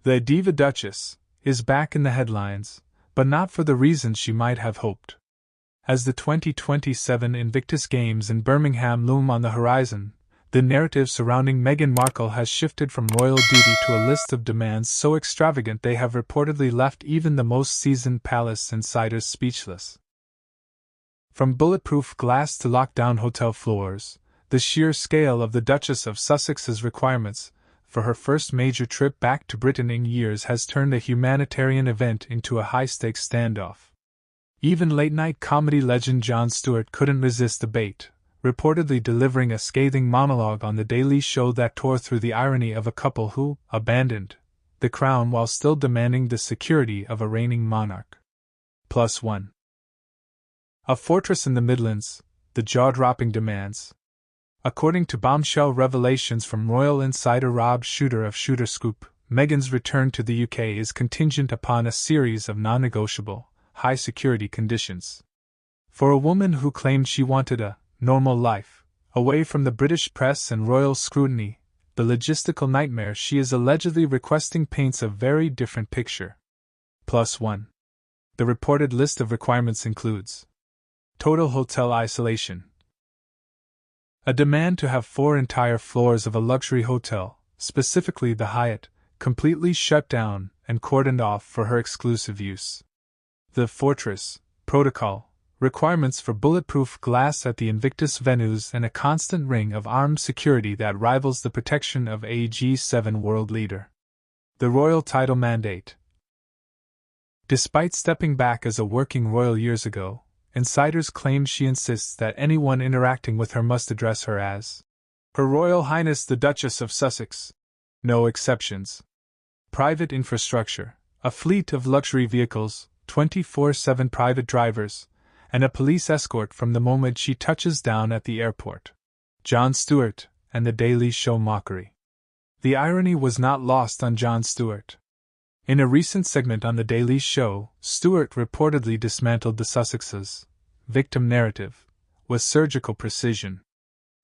The Diva Duchess is back in the headlines, but not for the reasons she might have hoped. As the 2027 Invictus Games in Birmingham loom on the horizon, the narrative surrounding Meghan Markle has shifted from royal duty to a list of demands so extravagant they have reportedly left even the most seasoned palace insiders speechless. From bulletproof glass to lockdown hotel floors, the sheer scale of the Duchess of Sussex's requirements for her first major trip back to Britain in years has turned a humanitarian event into a high-stakes standoff. Even late-night comedy legend Jon Stewart couldn't resist the bait, reportedly delivering a scathing monologue on The Daily Show that tore through the irony of a couple who abandoned the crown while still demanding the security of a reigning monarch. +1. A fortress in the Midlands, the jaw-dropping demands. According to bombshell revelations from royal insider Rob Shooter of Shooter Scoop, Meghan's return to the UK is contingent upon a series of non-negotiable, high-security conditions. For a woman who claimed she wanted a normal life, away from the British press and royal scrutiny, the logistical nightmare she is allegedly requesting paints a very different picture. +1. The reported list of requirements includes total hotel isolation, a demand to have 4 entire floors of a luxury hotel, specifically the Hyatt, completely shut down and cordoned off for her exclusive use. The Fortress Protocol, requirements for bulletproof glass at the Invictus venues and a constant ring of armed security that rivals the protection of a G7 world leader. The Royal Title Mandate. Despite stepping back as a working royal years ago, insiders claim she insists that anyone interacting with her must address her as Her Royal Highness the Duchess of Sussex. No exceptions. Private infrastructure, a fleet of luxury vehicles, 24/7 private drivers, and a police escort from the moment she touches down at the airport. Jon Stewart and The Daily Show mockery. The irony was not lost on Jon Stewart. In a recent segment on The Daily Show, Stewart reportedly dismantled the Sussexes' victim narrative with surgical precision.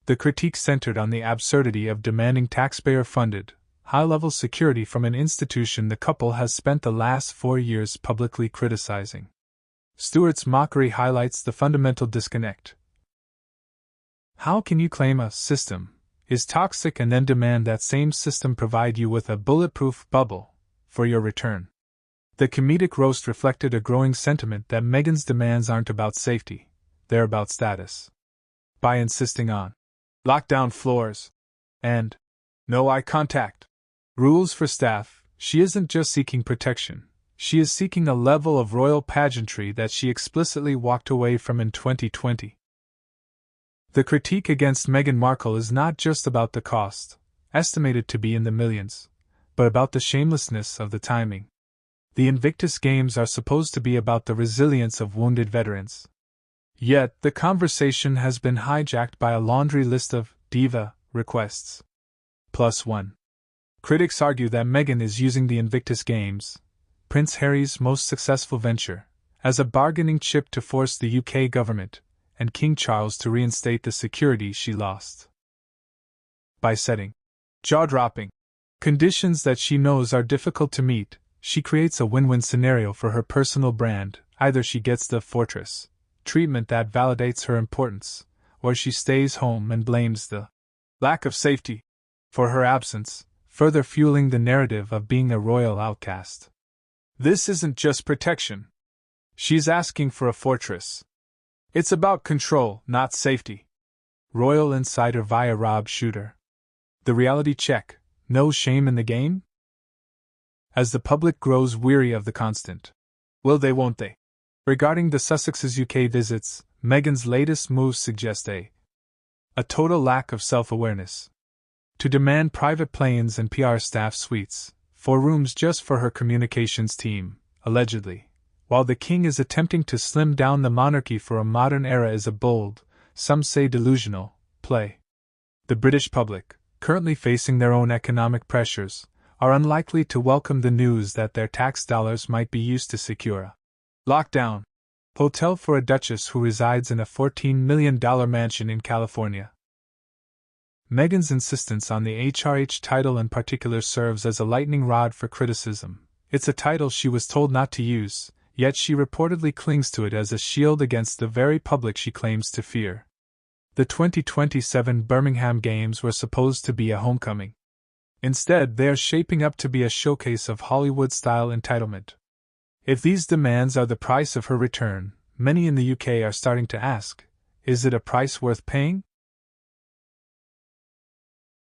The critique centered on the absurdity of demanding taxpayer-funded, high-level security from an institution the couple has spent the last 4 years publicly criticizing. Stewart's mockery highlights the fundamental disconnect. How can you claim a system is toxic and then demand that same system provide you with a bulletproof bubble for your return? The comedic roast reflected a growing sentiment that Meghan's demands aren't about safety, they're about status. By insisting on lockdown floors and no eye contact rules for staff, she isn't just seeking protection, she is seeking a level of royal pageantry that she explicitly walked away from in 2020. The critique against Meghan Markle is not just about the cost, estimated to be in the millions, but about the shamelessness of the timing. The Invictus Games are supposed to be about the resilience of wounded veterans. Yet, the conversation has been hijacked by a laundry list of diva requests. +1. Critics argue that Meghan is using the Invictus Games, Prince Harry's most successful venture, as a bargaining chip to force the UK government and King Charles to reinstate the security she lost. By setting jaw-dropping conditions that she knows are difficult to meet, she creates a win-win scenario for her personal brand. Either she gets the fortress treatment that validates her importance, or she stays home and blames the lack of safety for her absence, further fueling the narrative of being a royal outcast. This isn't just protection. She's asking for a fortress. It's about control, not safety. Royal insider via Rob Shooter. The reality check: no shame in the game? As the public grows weary of the constant will they, won't they regarding the Sussexes' UK visits, Meghan's latest moves suggest a total lack of self-awareness. To demand private planes and PR staff suites, 4 rooms just for her communications team, allegedly, while the king is attempting to slim down the monarchy for a modern era, is a bold, some say delusional, play. The British public, currently facing their own economic pressures, are unlikely to welcome the news that their tax dollars might be used to secure a lockdown hotel for a duchess who resides in a $14 million mansion in California. Meghan's insistence on the HRH title in particular serves as a lightning rod for criticism. It's a title she was told not to use, yet she reportedly clings to it as a shield against the very public she claims to fear. The 2027 Birmingham Games were supposed to be a homecoming. Instead, they are shaping up to be a showcase of Hollywood-style entitlement. If these demands are the price of her return, many in the UK are starting to ask, is it a price worth paying?